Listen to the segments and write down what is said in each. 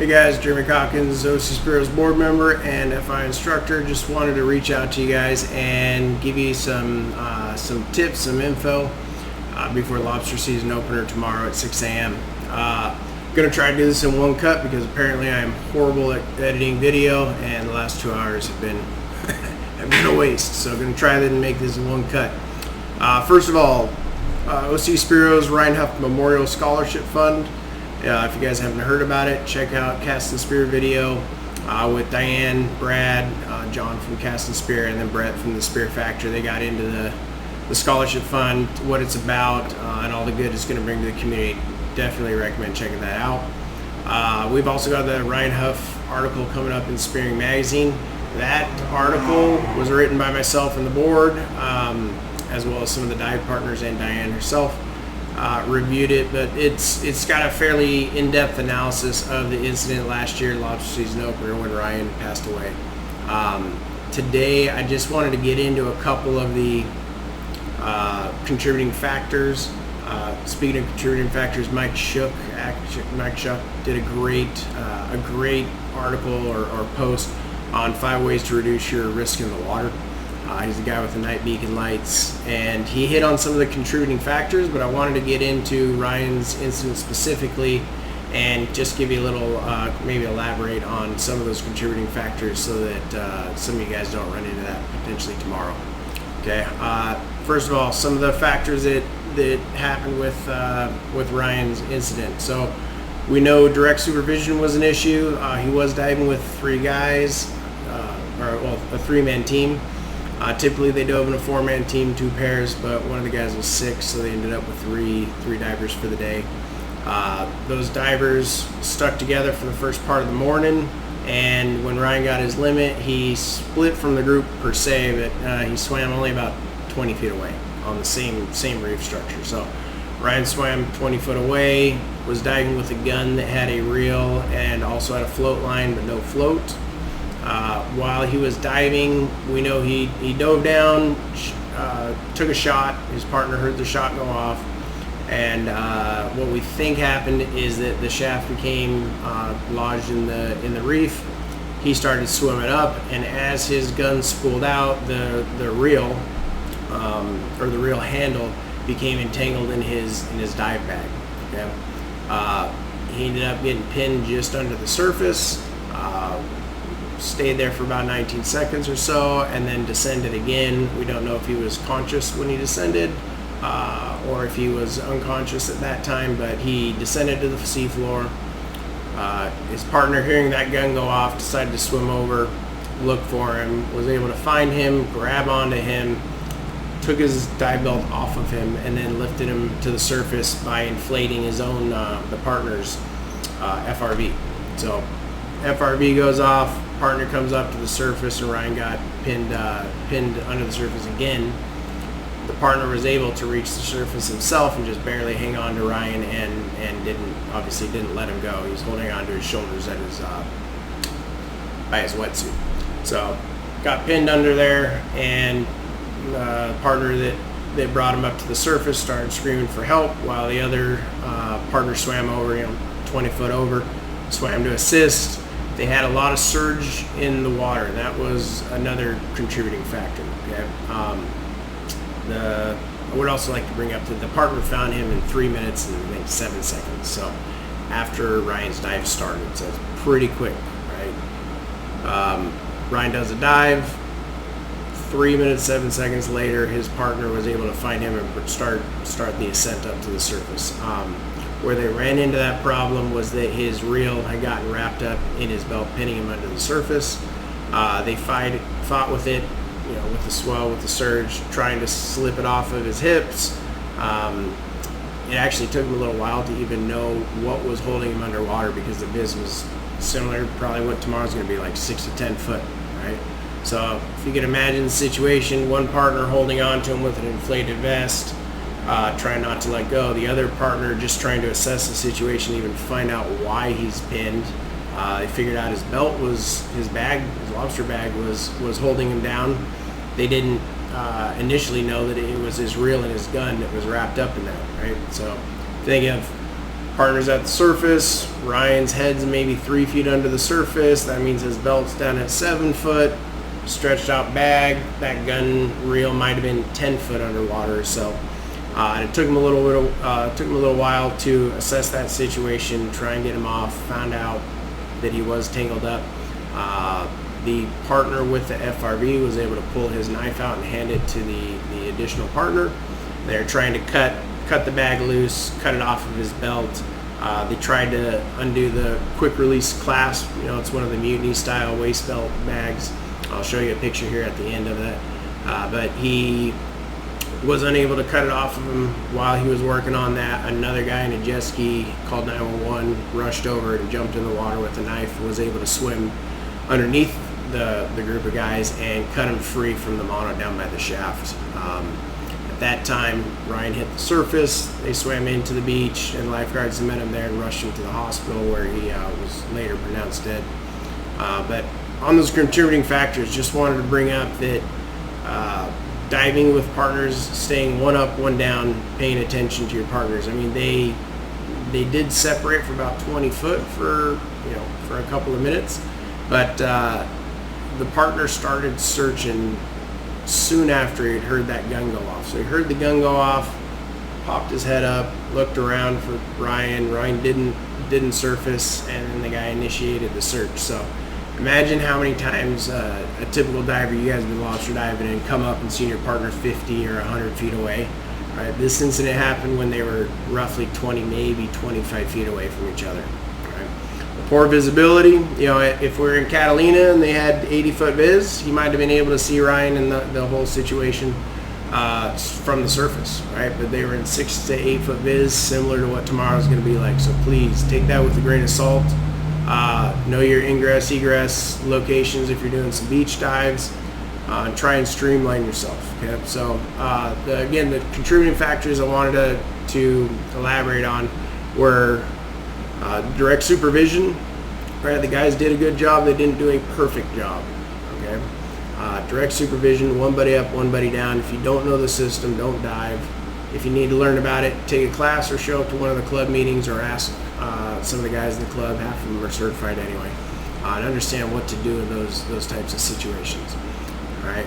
Hey guys, Jeremy Calkins, OC Spearos board member and FI instructor. Just wanted to reach out to you guys and give you some tips, some info before lobster season opener tomorrow at 6 a.m. Gonna try to do this in one cut because apparently I am horrible at editing video and the last 2 hours have been a waste. So gonna try that and make this in one cut. First of all, OC Spearos Ryan Huff Memorial Scholarship Fund. If you guys haven't heard about it, check out Cast and Spear video with Diane, Brad, John from Cast and Spear, and then Brett from the Spear Factory. They got into the scholarship fund, what it's about, and all the good it's going to bring to the community. Definitely recommend checking that out. We've also got the Ryan Huff article coming up in Spearing Magazine. That article was written by myself and the board, as well as some of the dive partners and Diane herself. Reviewed it, but it's got a fairly in-depth analysis of the incident last year, lobster season opener, when Ryan passed away. Today, I just wanted to get into a couple of the contributing factors. Speaking of contributing factors, Mike Shuck did a great article or post on 5 ways to reduce your risk in the water. He's the guy with the night beacon lights, and he hit on some of the contributing factors, but I wanted to get into Ryan's incident specifically and just give you a little, maybe elaborate on some of those contributing factors so that some of you guys don't run into that potentially tomorrow. Okay, first of all, some of the factors that happened with Ryan's incident. So we know direct supervision was an issue. He was diving with 3 guys, a 3-man team. Typically they dove in a 4-man team, 2 pairs, but one of the guys was sick, so they ended up with three divers for the day. Those divers stuck together for the first part of the morning, and when Ryan got his limit, he split from the group per se, but he swam only about 20 feet away on the same reef structure. So Ryan swam 20 foot away, was diving with a gun that had a reel and also had a float line but no float. While he was diving, we know he dove down, took a shot. His partner heard the shot go off, and what we think happened is that the shaft became lodged in the reef. He started swimming up, and as his gun spooled out, the reel or the reel handle became entangled in his dive bag. Okay? He ended up getting pinned just under the surface. Stayed there for about 19 seconds or so, and then descended again. We don't know if he was conscious when he descended or if he was unconscious at that time, but he descended to the seafloor. His partner, hearing that gun go off, decided to swim over, look for him, was able to find him, grab onto him, took his dive belt off of him, and then lifted him to the surface by inflating his own, the partner's FRV. So FRV goes off, partner comes up to the surface, and Ryan got pinned under the surface again. The partner was able to reach the surface himself and just barely hang on to Ryan and didn't let him go. He was holding on to his shoulders at by his wetsuit. So got pinned under there, and the partner that brought him up to the surface started screaming for help while the other partner swam over, 20 foot over, swam to assist. They had a lot of surge in the water, and that was another contributing factor. Okay? I would also like to bring up that the partner found him in 3 minutes and I think 7 seconds. So after Ryan's dive started, so it's pretty quick, right? Ryan does a dive. 3 minutes, 7 seconds later, his partner was able to find him and start the ascent up to the surface. Where they ran into that problem was that his reel had gotten wrapped up in his belt, pinning him under the surface. They fought with it, with the swell, with the surge, trying to slip it off of his hips. It actually took him a little while to even know what was holding him underwater because the viz was similar, probably what tomorrow's going to be like 6 to 10 foot, right? So if you can imagine the situation, one partner holding on to him with an inflated vest, trying not to let go. The other partner just trying to assess the situation, even find out why he's pinned. They figured out his belt was, his lobster bag was holding him down. They didn't initially know that it was his reel and his gun that was wrapped up in that, right? So think of Partner's at the surface. Ryan's head's maybe 3 feet under the surface. That means his belt's down at 7 foot. Stretched out bag. That gun reel might have been 10 foot underwater. So it took him a little while to assess that situation, try and get him off. Found out that he was tangled up. The partner with the FRV was able to pull his knife out and hand it to the additional partner. They're trying to cut the bag loose, cut it off of his belt. They tried to undo the quick release clasp. You know, it's one of the mutiny style waist belt bags. I'll show you a picture here at the end of that. But he was unable to cut it off of him while he was working on that. Another guy in a jet ski called 911, rushed over and jumped in the water with a knife, was able to swim underneath the group of guys and cut him free from the mono down by the shaft. At that time, Ryan hit the surface. They swam into the beach, and lifeguards met him there and rushed him to the hospital, where he was later pronounced dead. But on those contributing factors, just wanted to bring up that diving with partners, staying one up, one down, paying attention to your partners. I mean, they did separate for about 20 foot for a couple of minutes, but the partner started searching soon after he had heard that gun go off. So he heard the gun go off, popped his head up, looked around for Ryan. Ryan didn't surface, and then the guy initiated the search. So imagine how many times a typical diver, you guys have been lobster diving and come up and seen your partner 50 or 100 feet away. Right? This incident happened when they were roughly 20, maybe 25 feet away from each other. Right? Poor visibility. You know, if we're in Catalina and they had 80-foot viz, you might have been able to see Ryan and the whole situation from the surface, right? But they were in 6 to 8 foot viz, similar to what tomorrow's going to be like. So please take that with a grain of salt. Know your ingress, egress locations if you're doing some beach dives. Try and streamline yourself. Okay, so again, the contributing factors I wanted to elaborate on were direct supervision. Right, the guys did a good job. They didn't do a perfect job. Okay, direct supervision, one buddy up, one buddy down. If you don't know the system, don't dive. If you need to learn about it, take a class or show up to one of the club meetings or ask some of the guys in the club. Half of them are certified anyway, and understand what to do in those types of situations. All right,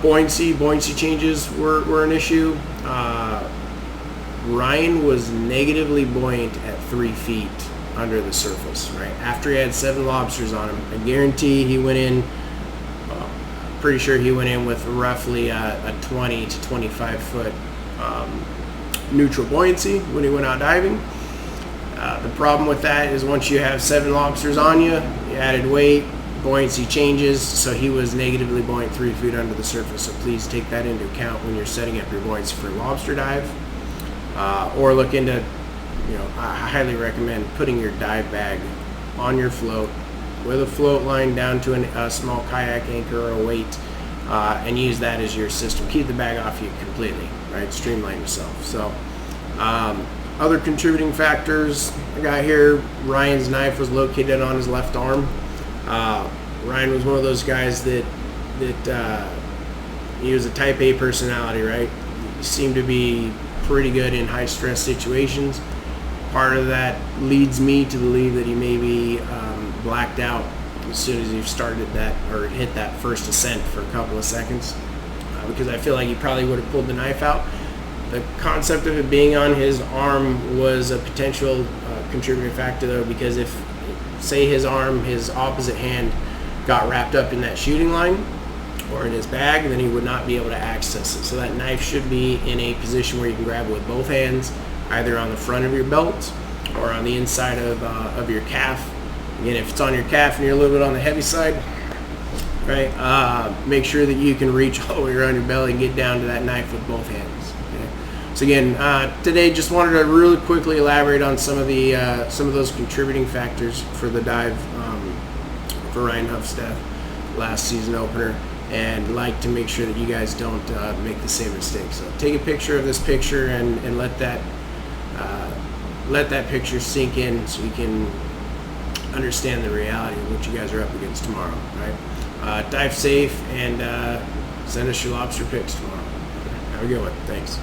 buoyancy changes were an issue. Ryan was negatively buoyant at 3 feet under the surface. Right after he had 7 lobsters on him, I guarantee he went in. Pretty sure he went in with roughly a 20 to 25 foot neutral buoyancy when he went out diving. The problem with that is once you have 7 lobsters on you, you added weight, buoyancy changes, so he was negatively buoyant 3 feet under the surface. So please take that into account when you're setting up your buoyancy for a lobster dive, or look into, I highly recommend putting your dive bag on your float with a float line down to a small kayak anchor or a weight, and use that as your system. Keep the bag off you completely, right? Streamline yourself. So other contributing factors, I got here, Ryan's knife was located on his left arm. Ryan was one of those guys that he was a type A personality, right? He seemed to be pretty good in high stress situations. Part of that leads me to believe that he may be blacked out as soon as he started that or hit that first ascent for a couple of seconds, because I feel like he probably would have pulled the knife out. The concept of it being on his arm was a potential contributing factor, though, because if, say, his arm, his opposite hand, got wrapped up in that shooting line or in his bag, then he would not be able to access it. So that knife should be in a position where you can grab it with both hands, either on the front of your belt or on the inside of your calf. Again, if it's on your calf and you're a little bit on the heavy side, right, make sure that you can reach all the way around your belly and get down to that knife with both hands. Okay? So again, today just wanted to really quickly elaborate on some of those contributing factors for the dive for Ryan Huff's death last season opener, and like to make sure that you guys don't make the same mistake. So take a picture of this picture and let that picture sink in, so you can understand the reality of what you guys are up against tomorrow. Right? Dive safe, and send us your lobster pics tomorrow. Have a good one. Thanks.